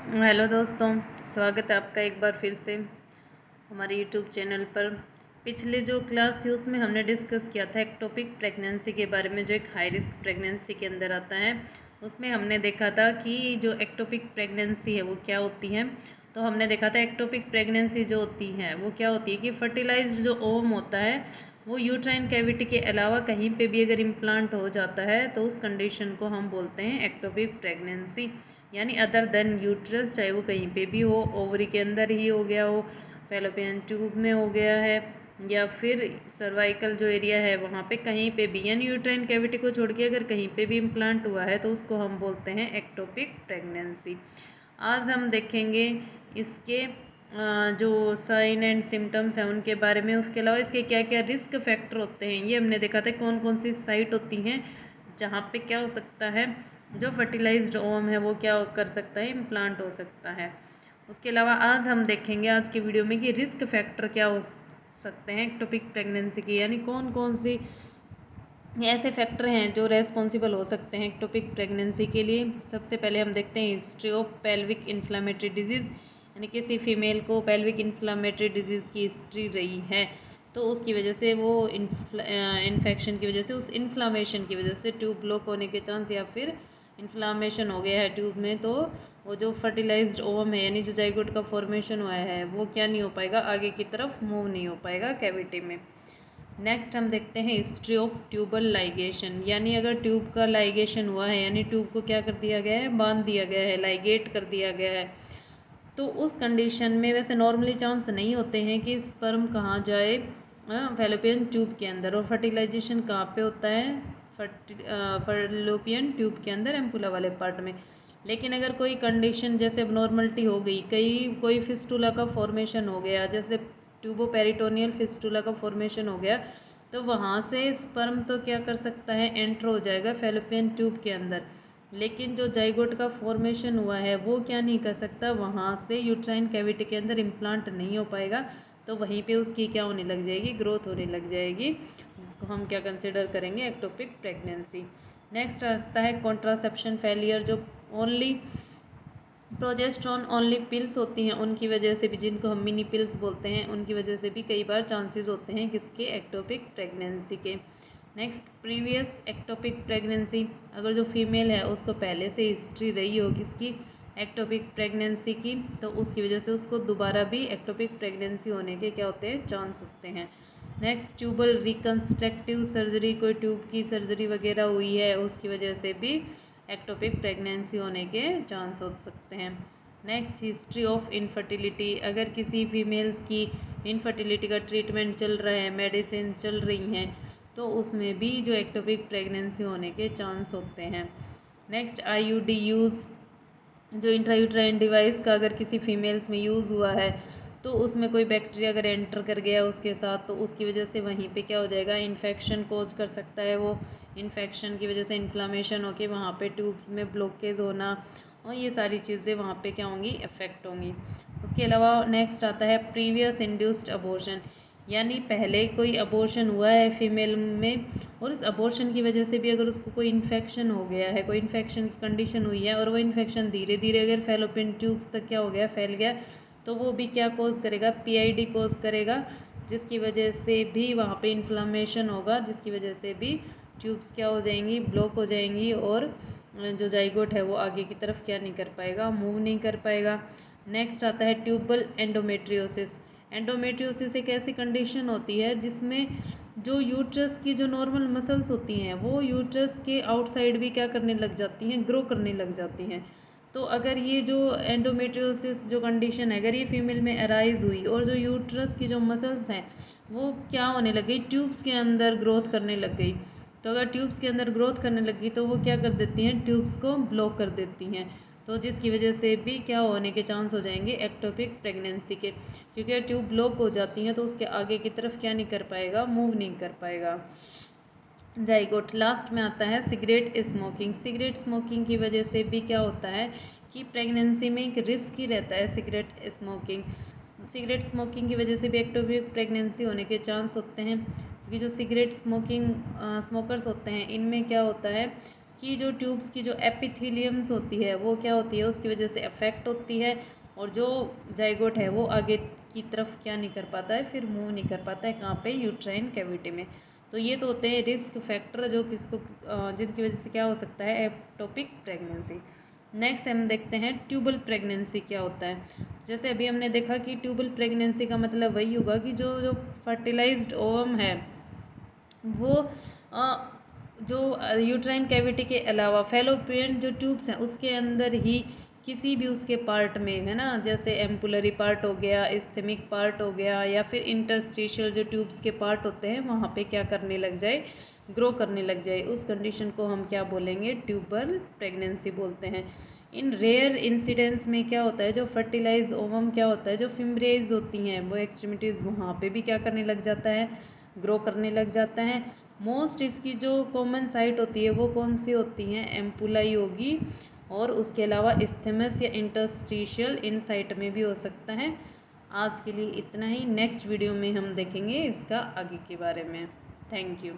Hello दोस्तों, स्वागत है आपका एक बार फिर से हमारे यूट्यूब चैनल पर। पिछले जो क्लास थी उसमें हमने डिस्कस किया था एक्टोपिक प्रेगनेंसी के बारे में, जो एक हाई रिस्क प्रेगनेंसी के अंदर आता है। उसमें हमने देखा था कि जो एक्टोपिक प्रेगनेंसी है वो क्या होती है। तो हमने देखा था एक्टोपिक प्रेगनेंसी जो होती है वो क्या होती है कि फर्टिलाइज्ड जो ओवम होता है वो यूट्राइन कैविटी के अलावा कहीं पे भी अगर इम्प्लांट हो जाता है तो उस कंडीशन को हम बोलते हैं एक्टोपिक प्रेगनेंसी, यानी अदर देन यूट्रस, चाहे वो कहीं पे भी हो, ओवरी के अंदर ही हो गया हो, फैलोपियन ट्यूब में हो गया है, या फिर सर्वाइकल जो एरिया है वहाँ पे कहीं पे भी, यानी यूट्राइन कैविटी को छोड़ के अगर कहीं पे भी इम्प्लांट हुआ है तो उसको हम बोलते हैं एक्टोपिक प्रेगनेंसी। आज हम देखेंगे इसके जो साइन एंड सिम्टम्स हैं उनके बारे में, उसके अलावा इसके क्या क्या रिस्क फैक्टर होते हैं ये हमने देखा था, कौन कौन सी साइट होती हैं जहाँ पे क्या हो सकता है, जो फर्टिलाइज्ड ओवम है वो क्या कर सकता है, इम्प्लांट हो सकता है। उसके अलावा आज हम देखेंगे आज की वीडियो में कि रिस्क फैक्टर क्या हो सकते हैं एक्टोपिक प्रेगनेंसी की, यानी कौन कौन सी ऐसे फैक्टर हैं जो रेस्पॉन्सिबल हो सकते हैं एक्टोपिक प्रेगनेंसी के लिए। सबसे पहले हम देखते हैं history of pelvic inflammatory disease, यानी किसी फीमेल को पेल्विक इन्फ्लामेटरी डिजीज़ की हिस्ट्री रही है तो उसकी वजह से वो इन्फेक्शन की वजह से, उस इन्फ्लामेशन की वजह से ट्यूब ब्लॉक होने के चांस, या फिर इन्फ्लामेशन हो गया है ट्यूब में, तो वो जो फर्टिलाइज्ड ओवम है यानी जो जाइगोट का फॉर्मेशन हुआ है वो क्या नहीं हो पाएगा, आगे की तरफ मूव नहीं हो पाएगा कैविटी में। नेक्स्ट हम देखते हैं हिस्ट्री ऑफ ट्यूबल लाइगेशन, यानी अगर ट्यूब का लाइगेशन हुआ है यानी ट्यूब को क्या कर दिया गया है, बांध दिया गया है, लाइगेट कर दिया गया है, तो उस कंडीशन में वैसे नॉर्मली चांस नहीं होते हैं कि स्पर्म कहाँ जाए, फैलोपियन ट्यूब के अंदर, और फर्टिलाइजेशन कहाँ पे होता है, फैलोपियन ट्यूब के अंदर, एम्पुला वाले पार्ट में। लेकिन अगर कोई कंडीशन जैसे नॉर्मलिटी हो गई, कोई फिस्टुला का फॉर्मेशन हो गया, जैसे ट्यूबोपेरिटोनियल फिस्टुला का फॉर्मेशन हो गया, तो वहाँ से स्पर्म तो क्या कर सकता है, एंटर हो जाएगा फैलोपियन ट्यूब के अंदर। लेकिन जो जाइगोट का फॉर्मेशन हुआ है वो क्या नहीं कर सकता, वहाँ से यूट्राइन कैविटी के अंदर इम्प्लांट नहीं हो पाएगा, तो वहीं पे उसकी क्या होने लग जाएगी, ग्रोथ होने लग जाएगी, जिसको हम क्या कंसिडर करेंगे, एक्टोपिक प्रेगनेंसी। नेक्स्ट आता है कॉन्ट्रासेप्शन फेलियर, जो ओनली प्रोजेस्ट्रॉन ओनली पिल्स होती हैं उनकी वजह से भी, जिनको हम मिनी पिल्स बोलते हैं, उनकी वजह से भी कई बार चांसेस होते हैं किसके, एक्टोपिक प्रेगनेंसी के। नेक्स्ट प्रीवियस एक्टोपिक प्रेगनेंसी, अगर जो फीमेल है उसको पहले से हिस्ट्री रही हो किसकी, एक्टोपिक प्रेगनेंसी की, तो उसकी वजह से उसको दोबारा भी एक्टोपिक प्रेगनेंसी होने के क्या होते हैं, चांस होते हैं। नेक्स्ट ट्यूबल रिकन्स्ट्रक्टिव सर्जरी, कोई ट्यूब की सर्जरी वगैरह हुई है उसकी वजह से भी एक्टोपिक प्रेगनेंसी होने के चांस हो सकते हैं। नेक्स्ट हिस्ट्री ऑफ इनफर्टिलिटी, अगर किसी फीमेल्स की इनफर्टिलिटी का ट्रीटमेंट चल रहा है, मेडिसिन चल रही हैं, तो उसमें भी जो एक्टोपिक प्रेगनेंसी होने के चांस होते हैं। नेक्स्ट आईयूडी यूज़, जो इंट्रायूट्राइन डिवाइस का अगर किसी फीमेल्स में यूज़ हुआ है तो उसमें कोई बैक्टीरिया अगर एंटर कर गया उसके साथ, तो उसकी वजह से वहीं पे क्या हो जाएगा, इन्फेक्शन कोज कर सकता है, वो इन्फेक्शन की वजह से इन्फ्लामेशन होके वहाँ पे ट्यूब्स में ब्लॉकेज होना, और ये सारी चीज़ें वहाँ पे क्या होंगी, इफेक्ट होंगी। उसके अलावा नेक्स्ट आता है प्रीवियस इंड्यूस्ड अबॉर्शन, यानी पहले कोई अबॉर्शन हुआ है फीमेल में और उस अबॉर्शन की वजह से भी अगर उसको कोई इन्फेक्शन हो गया है, कोई इन्फेक्शन की कंडीशन हुई है, और वो इन्फेक्शन धीरे धीरे अगर फैलोपियन ट्यूब्स तक क्या हो गया, फैल गया, तो वो भी क्या कोज करेगा, पीआईडी कोज करेगा, जिसकी वजह से भी वहाँ पे इन्फ्लामेशन होगा, जिसकी वजह से भी ट्यूब्स क्या हो जाएंगी, ब्लॉक हो जाएंगी, और जो जाइगोट है वो आगे की तरफ क्या नहीं कर पाएगा, मूव नहीं कर पाएगा। नेक्स्ट आता है ट्यूबल एंडोमेट्रियोसिस। एंडोमेट्रियोसिस एक ऐसी कंडीशन होती है जिसमें जो यूट्रस की जो नॉर्मल मसल्स होती हैं वो यूट्रस के आउटसाइड भी क्या करने लग जाती हैं, ग्रो करने लग जाती हैं। तो अगर ये जो एंडोमेट्रियोसिस जो कंडीशन है, अगर ये फीमेल में अराइज हुई और जो यूट्रस की जो मसल्स हैं वो क्या होने लग गई, ट्यूब्स के अंदर ग्रोथ करने लग गई, तो अगर ट्यूब्स के अंदर ग्रोथ करने लगी तो वो क्या कर देती हैं, ट्यूब्स को ब्लॉक कर देती हैं, तो जिसकी वजह से भी क्या होने के चांस हो जाएंगे, एक्टोपिक प्रेगनेंसी के, क्योंकि ट्यूब ब्लॉक हो जाती हैं तो उसके आगे की तरफ क्या नहीं कर पाएगा, मूव नहीं कर पाएगा जाइगोट। लास्ट में आता है सिगरेट स्मोकिंग। सिगरेट स्मोकिंग की वजह से भी क्या होता है कि प्रेगनेंसी में एक रिस्क ही रहता है सिगरेट स्मोकिंग। सिगरेट स्मोकिंग की वजह से भी एक्टोपिक प्रेगनेंसी होने के चांस होते हैं, क्योंकि जो सिगरेट स्मोकिंग स्मोकर्स होते हैं इनमें क्या होता है, कि जो ट्यूब्स की जो एपिथेलियम्स होती है वो क्या होती है, उसकी वजह से अफेक्ट होती है, और जो जाइगोट है वो आगे की तरफ क्या नहीं कर पाता है, फिर मूव नहीं कर पाता है, कहाँ पे, यूट्राइन कैविटी में। तो ये तो होते हैं रिस्क फैक्टर जो किसको जिनकी वजह से क्या हो सकता है, एक्टोपिक प्रेगनेंसी। नेक्स्ट हम देखते हैं ट्यूबल प्रेगनेंसी क्या होता है। जैसे अभी हमने देखा कि ट्यूबल प्रेगनेंसी का मतलब वही होगा कि जो जो फर्टिलाइज्ड ओवम है वो जो यूट्राइन कैविटी के अलावा फेलोपियन जो ट्यूब्स हैं उसके अंदर ही किसी भी उसके पार्ट में, है ना, जैसे एम्पुलरी पार्ट हो गया, इस्थेमिक पार्ट हो गया, या फिर इंटरस्टिशियल जो ट्यूब्स के पार्ट होते हैं वहाँ पे क्या करने लग जाए, ग्रो करने लग जाए, उस कंडीशन को हम क्या बोलेंगे, ट्यूबल प्रेगनेंसी बोलते हैं। इन रेयर इंसिडेंट्स में क्या होता है, जो फर्टिलाइज ओवम क्या होता है, जो फिम्ब्रेज होती हैं वो एक्सट्रीमिटीज़ वहाँ पे भी क्या करने लग जाता है, ग्रो करने लग जाता है। मोस्ट इसकी जो कॉमन साइट होती है वो कौन सी होती हैं, एम्पुलाई होगी, और उसके अलावा इस्थेमस या इंटरस्टिशियल इन साइट में भी हो सकता है। आज के लिए इतना ही, नेक्स्ट वीडियो में हम देखेंगे इसका आगे के बारे में। Thank you.